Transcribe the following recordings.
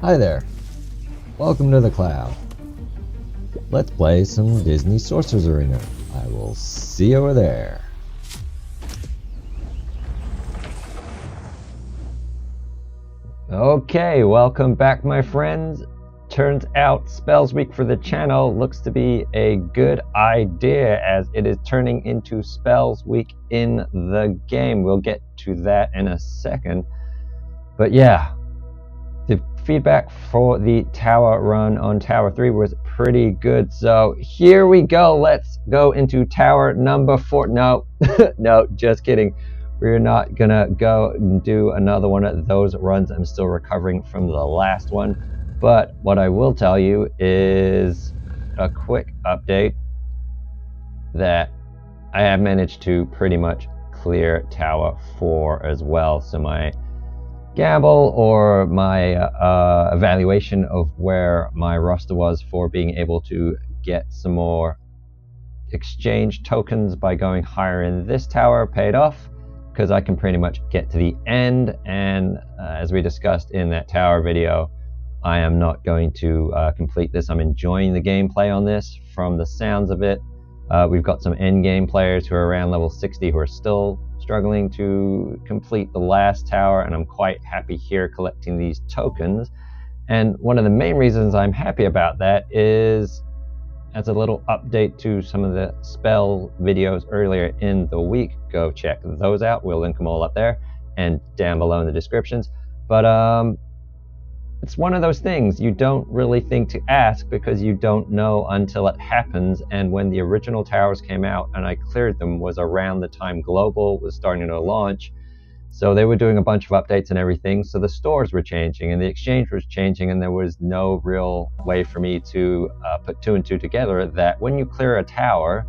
Hi there, welcome to the cloud. Let's play some Disney Sorcerer's Arena. I will see you over there. Okay, welcome back my friends. Turns out Spells Week for the channel looks to be a good idea as it is turning into Spells Week in the game. We'll get to that in a second. But yeah, the feedback for the tower run on Tower 3 was pretty good. So here we go. Let's go into tower number 4. No, no, just kidding. We're not gonna go and do another one of those runs. I'm still recovering from the last one. But what I will tell you is a quick update that I have managed to pretty much clear Tower 4 as well. So my gamble or my evaluation of where my roster was for being able to get some more exchange tokens by going higher in this tower paid off, because I can pretty much get to the end. And as we discussed in that tower video, I am not going to complete this. I'm enjoying the gameplay on this from the sounds of it. We've got some end game players who are around level 60 who are still struggling to complete the last tower, and I'm quite happy here collecting these tokens. And one of the main reasons I'm happy about that is, as a little update to some of the spell videos earlier in the week, go check those out. We'll link them all up there and down below in the descriptions. But it's one of those things you don't really think to ask because you don't know until it happens. And when the original towers came out and I cleared them was around the time Global was starting to launch. So they were doing a bunch of updates and everything. So the stores were changing and the exchange was changing, and there was no real way for me to put 2 and 2 together that when you clear a tower,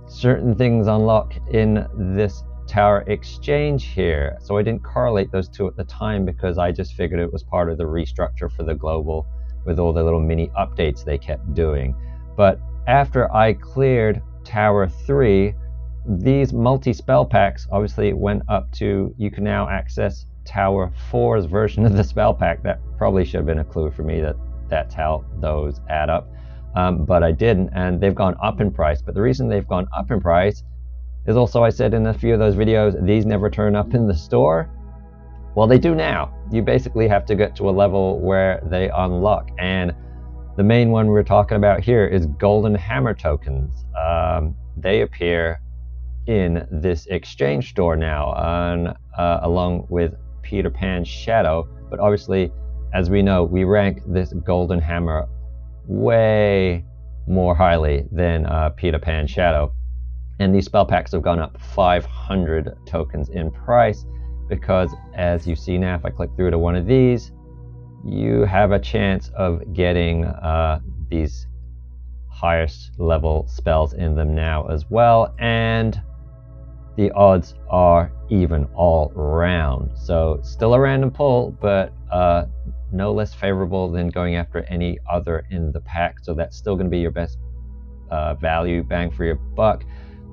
certain things unlock in this tower exchange here. So I didn't correlate those two at the time because I just figured it was part of the restructure for the global with all the little mini updates they kept doing. But after I cleared Tower 3, these multi-spell packs obviously went up to, you can now access Tower 4's version of the spell pack. That probably should have been a clue for me that that's how those add up. But I didn't, and they've gone up in price. But the reason they've gone up in price is also, I said in a few of those videos, these never turn up in the store. Well, they do now. You basically have to get to a level where they unlock. And the main one we're talking about here is Golden Hammer tokens. They appear in this exchange store now, along with Peter Pan's Shadow. But obviously, as we know, we rank this Golden Hammer way more highly than Peter Pan's Shadow. And these spell packs have gone up 500 tokens in price because, as you see now, if I click through to one of these, you have a chance of getting these highest level spells in them now as well. And the odds are even all around. So still a random pull, but no less favorable than going after any other in the pack. So that's still going to be your best value bang for your buck.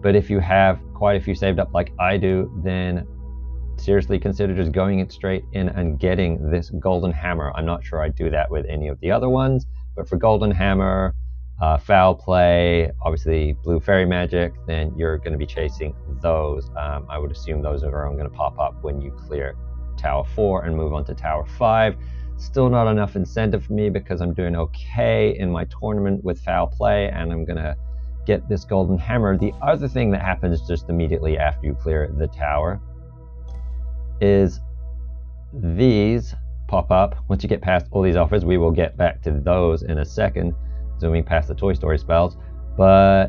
But if you have quite a few saved up like I do, then seriously consider just going it straight in and getting this Golden Hammer. I'm not sure I'd do that with any of the other ones, but for Golden Hammer, Foul Play, obviously Blue Fairy Magic, then you're going to be chasing those. I would assume those are going to pop up when you clear Tower 4 and move on to Tower 5. Still not enough incentive for me because I'm doing okay in my tournament with Foul Play, and I'm going to get this Golden Hammer. The other thing that happens just immediately after you clear the tower is these pop up. Once you get past all these offers, we will get back to those in a second, zooming past the Toy Story spells. But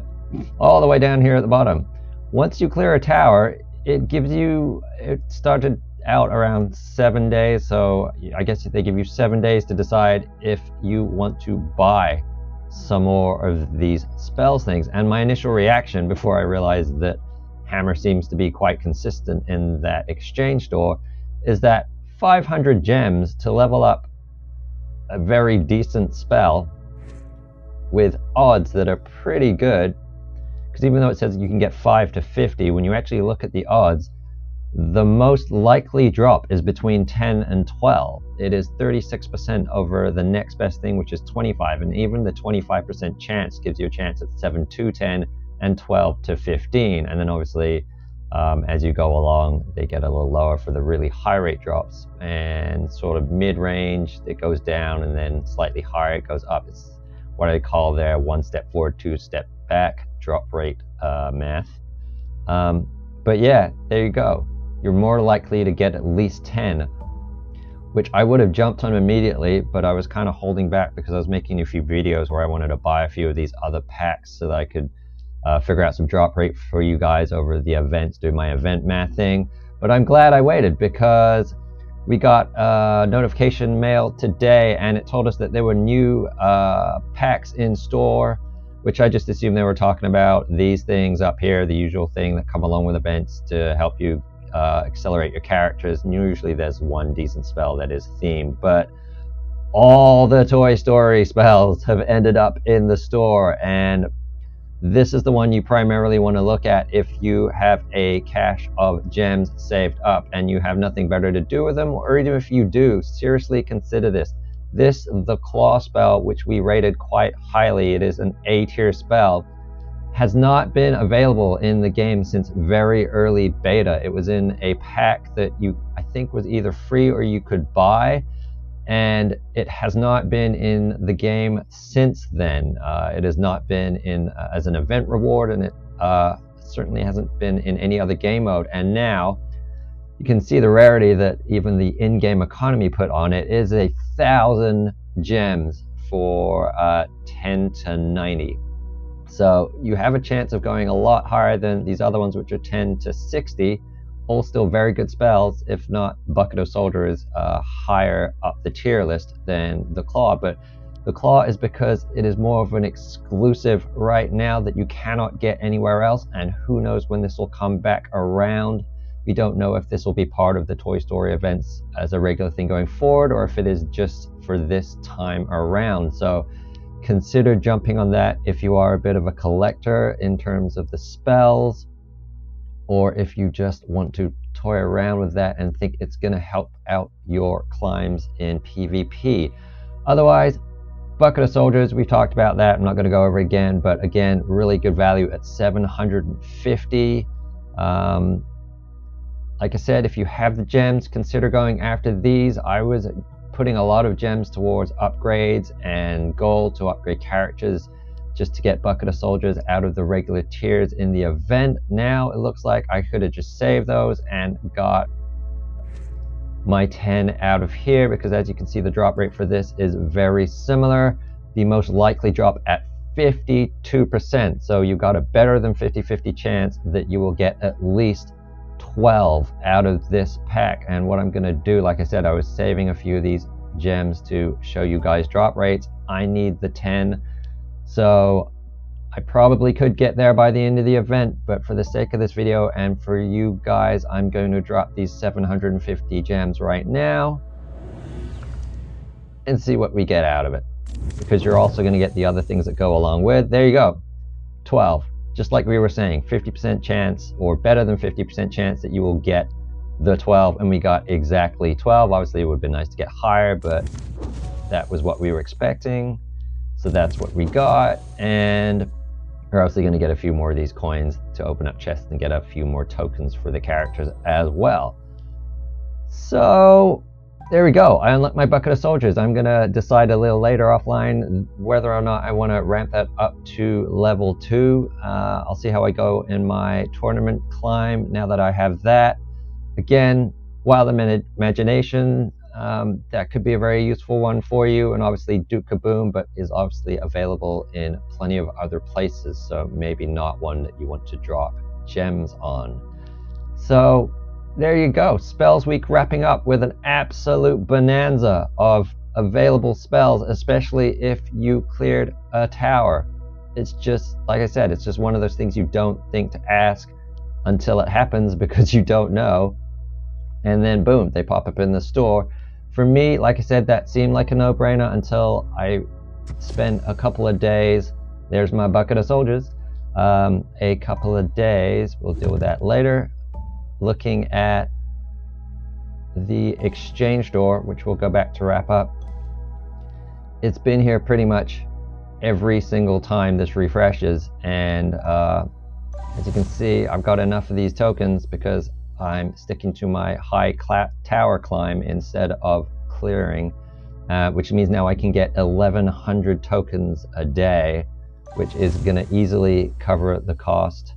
all the way down here at the bottom, once you clear a tower, it gives you, it started out around 7 days, so I guess they give you 7 days to decide if you want to buy some more of these spells things. And my initial reaction before I realized that Hammer seems to be quite consistent in that exchange store is that 500 gems to level up a very decent spell with odds that are pretty good, because even though it says you can get 5 to 50, when you actually look at the odds, The most likely drop is between 10 and 12. It is 36% over the next best thing, which is 25, and even the 25% chance gives you a chance at 7 to 10 and 12 to 15. And then obviously as you go along, they get a little lower for the really high rate drops, and sort of mid-range it goes down, and then slightly higher it goes up. It's what I call their 1 step forward, 2 step back drop rate math. But yeah, there you go. You're more likely to get at least 10, which I would have jumped on immediately, but I was kind of holding back because I was making a few videos where I wanted to buy a few of these other packs so that I could figure out some drop rate for you guys over the events, do my event math thing. But I'm glad I waited, because we got a notification mail today and it told us that there were new packs in store, which I just assumed they were talking about these things up here, the usual thing that come along with events to help you accelerate your characters. And usually there's one decent spell that is themed, but all the Toy Story spells have ended up in the store, and this is the one you primarily want to look at if you have a cache of gems saved up and you have nothing better to do with them, or even if you do, seriously consider this. The Claw spell, which we rated quite highly, it is an A tier spell, has not been available in the game since very early beta. It was in a pack that I think was either free or you could buy, and it has not been in the game since then. It has not been in as an event reward, and it certainly hasn't been in any other game mode. And now you can see the rarity that even the in-game economy put on it is 1,000 gems for 10 to 90. So you have a chance of going a lot higher than these other ones, which are 10 to 60. All still very good spells, if not Bucket of Soldier is higher up the tier list than the Claw. But the Claw is because it is more of an exclusive right now that you cannot get anywhere else, and who knows when this will come back around. We don't know if this will be part of the Toy Story events as a regular thing going forward, or if it is just for this time around. So consider jumping on that if you are a bit of a collector in terms of the spells, or if you just want to toy around with that and think it's going to help out your climbs in PvP. Otherwise, Bucket of Soldiers, we talked about that. I'm not going to go over again, but again, really good value at 750. Like I said, if you have the gems, consider going after these. I was putting a lot of gems towards upgrades and gold to upgrade characters just to get Bucket of Soldiers out of the regular tiers in the event. Now it looks like I could have just saved those and got my 10 out of here, because as you can see, the drop rate for this is very similar. The most likely drop at 52%. So you got a better than 50-50 chance that you will get at least 12 out of this pack. And what I'm going to do, like I said, I was saving a few of these gems to show you guys drop rates. I need the 10, so I probably could get there by the end of the event, but for the sake of this video and for you guys, I'm going to drop these 750 gems right now and see what we get out of it, because you're also going to get the other things that go along with. There you go, 12. Just like we were saying, 50% chance, or better than 50% chance that you will get the 12, and we got exactly 12. Obviously it would have been nice to get higher, but that was what we were expecting, so that's what we got. And we're obviously going to get a few more of these coins to open up chests and get a few more tokens for the characters as well. So there we go. I unlocked my Bucket of Soldiers. I'm going to decide a little later offline whether or not I want to ramp that up to level 2. I'll see how I go in my tournament climb now that I have that. Again, wild imagination, that could be a very useful one for you. And obviously Duke Kaboom, but is obviously available in plenty of other places, so maybe not one that you want to drop gems on. So there you go. Spells Week wrapping up with an absolute bonanza of available spells, especially if you cleared a tower. It's just, like I said, it's just one of those things you don't think to ask until it happens, because you don't know. And then boom, they pop up in the store. For me, like I said, that seemed like a no-brainer until I spent a couple of days. There's my Bucket of Soldiers. A couple of days, we'll deal with that later. looking at the exchange door, which we'll go back to wrap up, it's been here pretty much every single time this refreshes, and as you can see, I've got enough of these tokens because I'm sticking to my high tower climb instead of clearing, which means now I can get 1100 tokens a day, which is going to easily cover the cost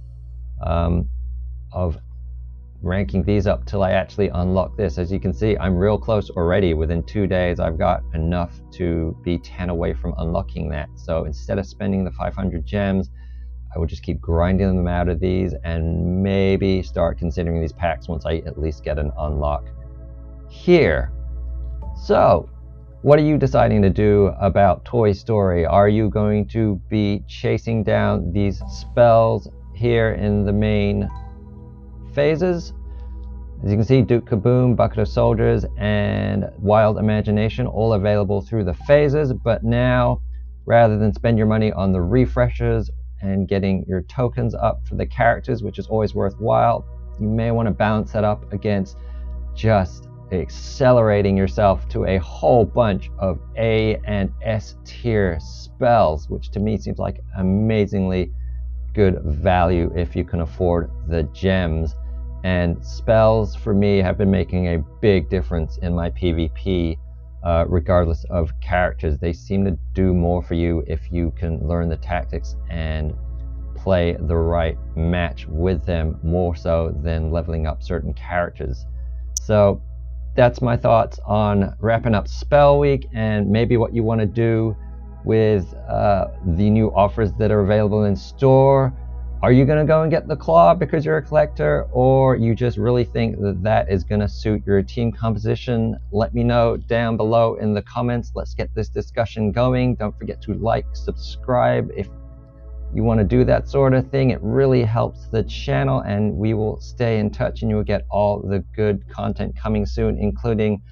of ranking these up till I actually unlock this. As you can see, I'm real close already. Within 2 days, I've got enough to be 10 away from unlocking that. So instead of spending the 500 gems, I will just keep grinding them out of these and maybe start considering these packs once I at least get an unlock here. So what are you deciding to do about Toy Story? Are you going to be chasing down these spells here in the main phases? As you can see, Duke Kaboom, Bucket of Soldiers, and Wild Imagination all available through the phases, but now rather than spend your money on the refreshers and getting your tokens up for the characters, which is always worthwhile, you may want to balance that up against just accelerating yourself to a whole bunch of A and S tier spells, which to me seems like amazingly good value if you can afford the gems. And spells for me have been making a big difference in my PvP, regardless of characters. They seem to do more for you if you can learn the tactics and play the right match with them, more so than leveling up certain characters. So that's my thoughts on wrapping up Spell Week and maybe what you want to do with the new offers that are available in store. Are you going to go and get the claw because you're a collector, or you just really think that that is going to suit your team composition? Let me know down below in the comments. Let's get this discussion going. Don't forget to like, subscribe if you want to do that sort of thing. It really helps the channel, and we will stay in touch and you will get all the good content coming soon, including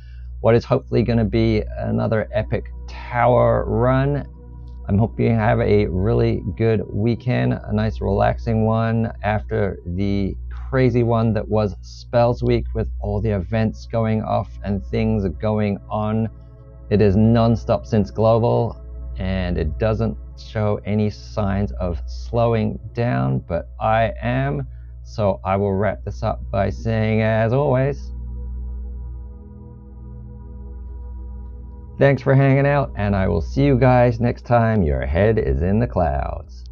what is hopefully going to be another epic tower run. I'm hoping you have a really good weekend, a nice relaxing one after the crazy one that was Spells Week with all the events going off and things going on. It is non-stop since Global, and it doesn't show any signs of slowing down, but I am. So I will wrap this up by saying, as always, thanks for hanging out, and I will see you guys next time your head is in the clouds.